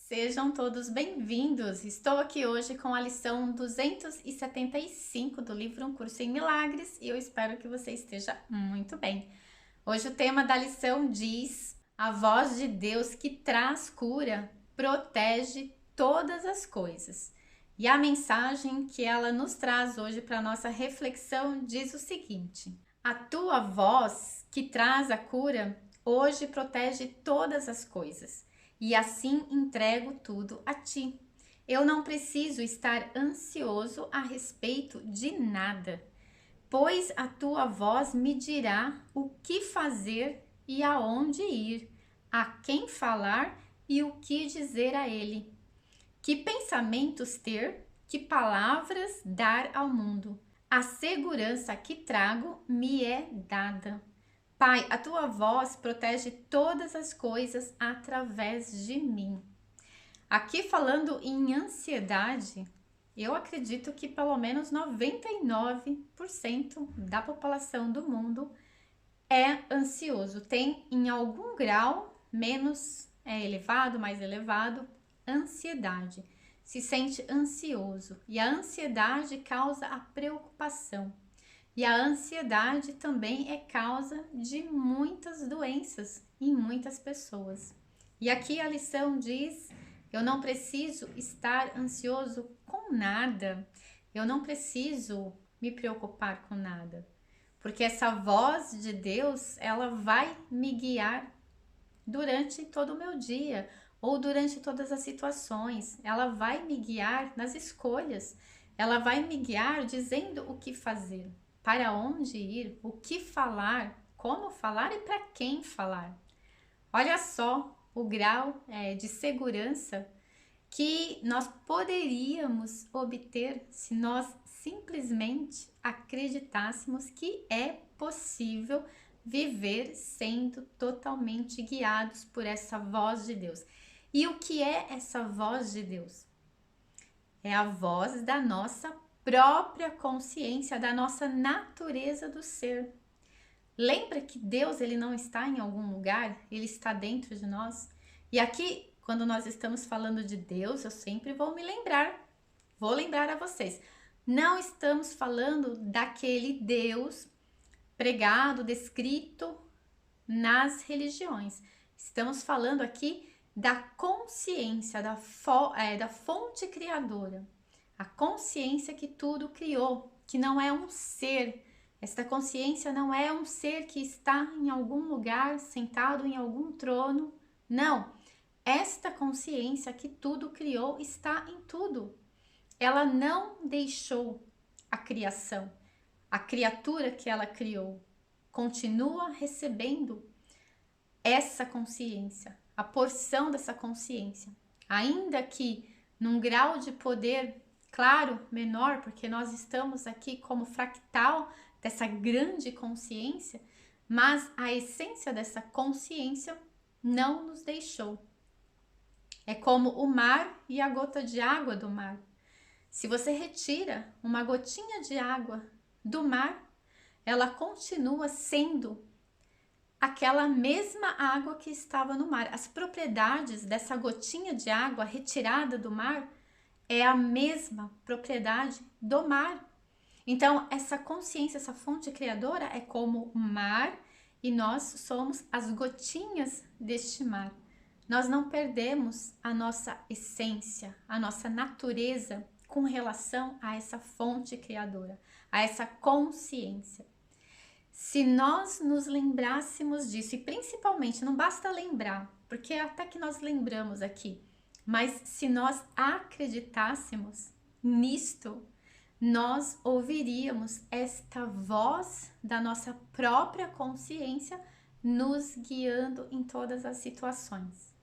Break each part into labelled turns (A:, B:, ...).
A: Sejam todos bem-vindos! Estou aqui hoje com a lição 275 do livro Um Curso em Milagres e eu espero que você esteja muito bem. Hoje o tema da lição diz: a voz de Deus que traz cura, protege todas as coisas. E a mensagem que ela nos traz hoje para a nossa reflexão diz o seguinte: a tua voz que traz a cura hoje protege todas as coisas. E assim entrego tudo a ti. Eu não preciso estar ansioso a respeito de nada, pois a tua voz me dirá o que fazer e aonde ir, a quem falar e o que dizer a ele. Que pensamentos ter, que palavras dar ao mundo. A segurança que trago me é dada. Pai, a tua voz protege todas as coisas através de mim. Aqui falando em ansiedade, eu acredito que pelo menos 99% da população do mundo é ansioso. Tem em algum grau, menos elevado, mais elevado, ansiedade. Se sente ansioso e a ansiedade causa a preocupação. E a ansiedade também é causa de muitas doenças em muitas pessoas. E aqui a lição diz: eu não preciso estar ansioso com nada, eu não preciso me preocupar com nada, porque essa voz de Deus, ela vai me guiar durante todo o meu dia ou durante todas as situações, ela vai me guiar nas escolhas, ela vai me guiar dizendo o que fazer, para onde ir, o que falar, como falar e para quem falar. Olha só o grau de segurança que nós poderíamos obter se nós simplesmente acreditássemos que é possível viver sendo totalmente guiados por essa voz de Deus. E o que é essa voz de Deus? É a voz da nossa própria consciência, da nossa natureza do ser. Lembra que Deus, ele não está em algum lugar, ele está dentro de nós? E aqui, quando nós estamos falando de Deus, eu sempre vou lembrar a vocês. Não estamos falando daquele Deus pregado, descrito nas religiões. Estamos falando aqui da consciência, da fonte criadora. A consciência que tudo criou, que não é um ser. Esta consciência não é um ser que está em algum lugar, sentado em algum trono. Não. Esta consciência que tudo criou está em tudo. Ela não deixou a criação. A criatura que ela criou continua recebendo essa consciência, a porção dessa consciência, ainda que num grau de poder, claro, menor, porque nós estamos aqui como fractal dessa grande consciência, mas a essência dessa consciência não nos deixou. É como o mar e a gota de água do mar. Se você retira uma gotinha de água do mar, ela continua sendo aquela mesma água que estava no mar. As propriedades dessa gotinha de água retirada do mar é a mesma propriedade do mar. Então, essa consciência, essa fonte criadora é como o mar e nós somos as gotinhas deste mar. Nós não perdemos a nossa essência, a nossa natureza com relação a essa fonte criadora, a essa consciência. Se nós nos lembrássemos disso, e principalmente, não basta lembrar, porque até que nós lembramos aqui, mas se nós acreditássemos nisto, nós ouviríamos esta voz da nossa própria consciência nos guiando em todas as situações.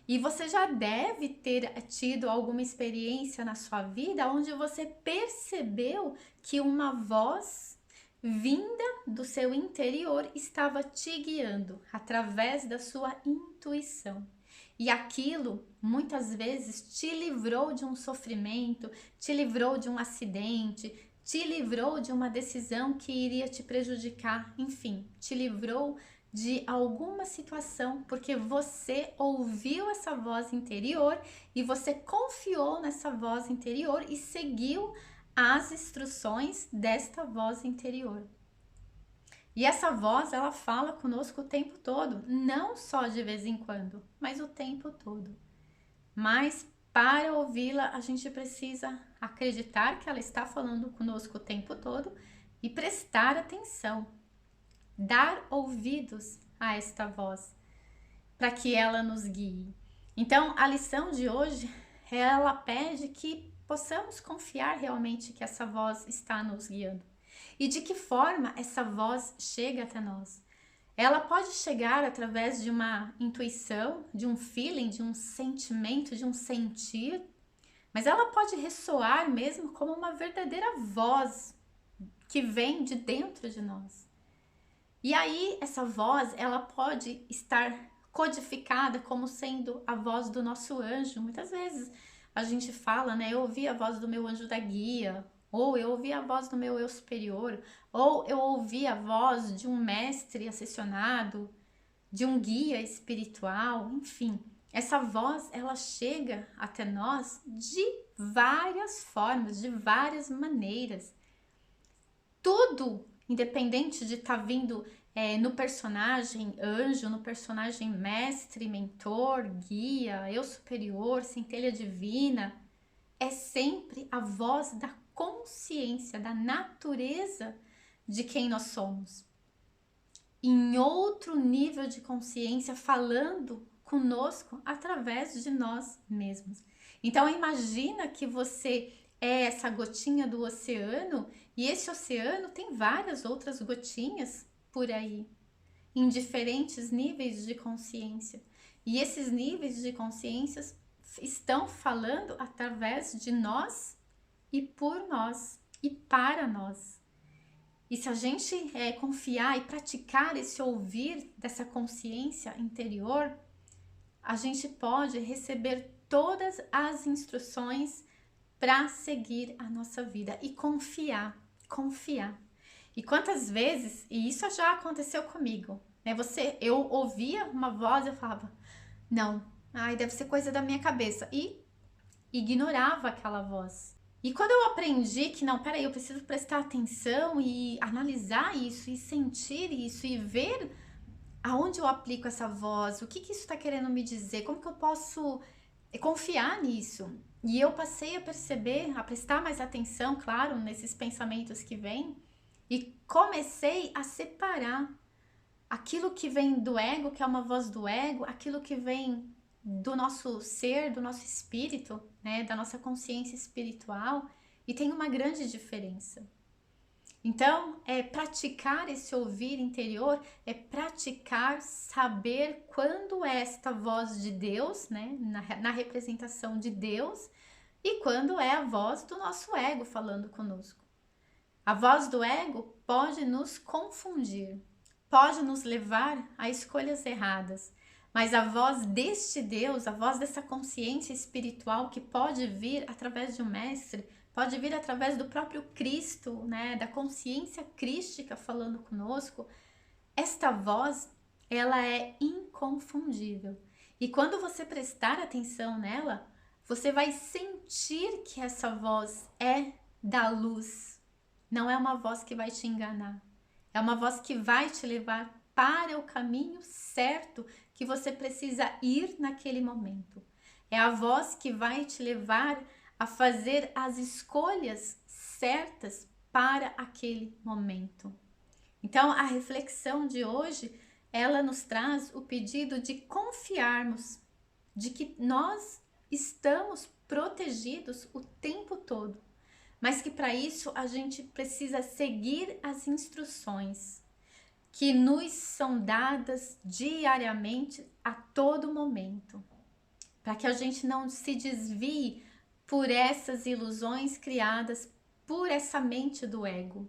A: E você já deve ter tido alguma experiência na sua vida onde você percebeu que uma voz vinda do seu interior estava te guiando através da sua intuição. E aquilo muitas vezes te livrou de um sofrimento, te livrou de um acidente, te livrou de uma decisão que iria te prejudicar, enfim, te livrou de alguma situação, porque você ouviu essa voz interior e você confiou nessa voz interior e seguiu as instruções desta voz interior. E essa voz, ela fala conosco o tempo todo, não só de vez em quando, mas o tempo todo. Mas para ouvi-la, a gente precisa acreditar que ela está falando conosco o tempo todo e prestar atenção, dar ouvidos a esta voz, para que ela nos guie. Então, a lição de hoje, ela pede que possamos confiar realmente que essa voz está nos guiando. E de que forma essa voz chega até nós? Ela pode chegar através de uma intuição, de um feeling, de um sentimento, de um sentir, mas ela pode ressoar mesmo como uma verdadeira voz que vem de dentro de nós. E aí essa voz, ela pode estar codificada como sendo a voz do nosso anjo. Muitas vezes a gente fala, né? Eu ouvi a voz do meu anjo da guia, ou eu ouvi a voz do meu eu superior, ou eu ouvi a voz de um mestre ascensionado, de um guia espiritual, enfim. Essa voz, ela chega até nós de várias formas, de várias maneiras. Tudo, independente de estar vindo no personagem anjo, no personagem mestre, mentor, guia, eu superior, centelha divina, é sempre a voz da consciência, da natureza de quem nós somos. Em outro nível de consciência, falando conosco através de nós mesmos. Então, imagina que você é essa gotinha do oceano e esse oceano tem várias outras gotinhas por aí, em diferentes níveis de consciência. E esses níveis de consciência estão falando através de nós e por nós e para nós. E se a gente confiar e praticar esse ouvir dessa consciência interior, a gente pode receber todas as instruções para seguir a nossa vida e confiar. E quantas vezes, e isso já aconteceu comigo, né? Eu ouvia uma voz e eu falava, não, deve ser coisa da minha cabeça, e ignorava aquela voz. E quando eu aprendi que não, peraí, eu preciso prestar atenção e analisar isso e sentir isso e ver aonde eu aplico essa voz, o que isso está querendo me dizer, como que eu posso confiar nisso. E eu passei a perceber, a prestar mais atenção, claro, nesses pensamentos que vêm, e comecei a separar aquilo que vem do ego, que é uma voz do ego, aquilo que vem do nosso ser, do nosso espírito, né, da nossa consciência espiritual, e tem uma grande diferença. Então, praticar esse ouvir interior, praticar saber quando é esta voz de Deus, né, na representação de Deus, e quando é a voz do nosso ego falando conosco. A voz do ego pode nos confundir, pode nos levar a escolhas erradas, mas a voz deste Deus, a voz dessa consciência espiritual que pode vir através de um mestre, pode vir através do próprio Cristo, né, da consciência crística falando conosco. Esta voz, ela é inconfundível. E quando você prestar atenção nela, você vai sentir que essa voz é da luz. Não é uma voz que vai te enganar. É uma voz que vai te levar para o caminho certo que você precisa ir naquele momento. É a voz que vai te levar a fazer as escolhas certas para aquele momento. Então, a reflexão de hoje, ela nos traz o pedido de confiarmos, de que nós estamos protegidos o tempo todo, mas que para isso a gente precisa seguir as instruções que nos são dadas diariamente a todo momento, para que a gente não se desvie por essas ilusões criadas por essa mente do ego.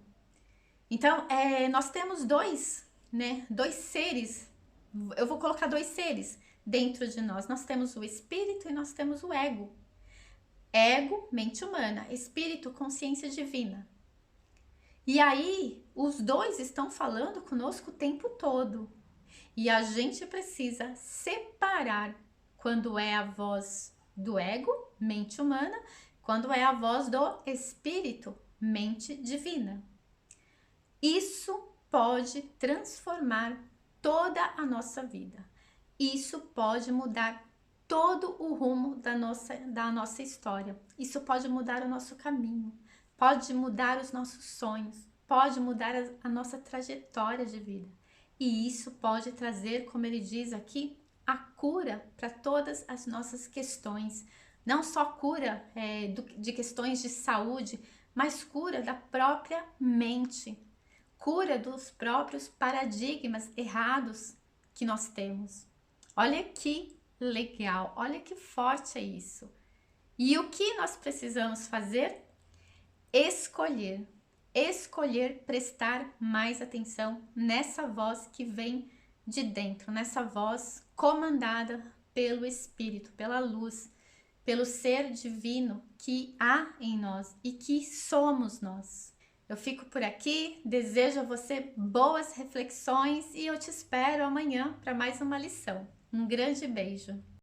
A: Então, nós temos dois seres, eu vou colocar dois seres dentro de nós. Nós temos o espírito e nós temos o ego. Ego, mente humana, espírito, consciência divina. E aí, os dois estão falando conosco o tempo todo. E a gente precisa separar quando é a voz do ego, mente humana, quando é a voz do espírito, mente divina. Isso pode transformar toda a nossa vida. Isso pode mudar todo o rumo da nossa história. Isso pode mudar o nosso caminho, pode mudar os nossos sonhos, pode mudar a nossa trajetória de vida. E isso pode trazer, como ele diz aqui, a cura para todas as nossas questões. Não só cura de questões de saúde, mas cura da própria mente. Cura dos próprios paradigmas errados que nós temos. Olha que legal, olha que forte é isso. E o que nós precisamos fazer? Escolher prestar mais atenção nessa voz que vem de dentro, nessa voz comandada pelo Espírito, pela luz, pelo ser divino que há em nós e que somos nós. Eu fico por aqui, desejo a você boas reflexões e eu te espero amanhã para mais uma lição. Um grande beijo!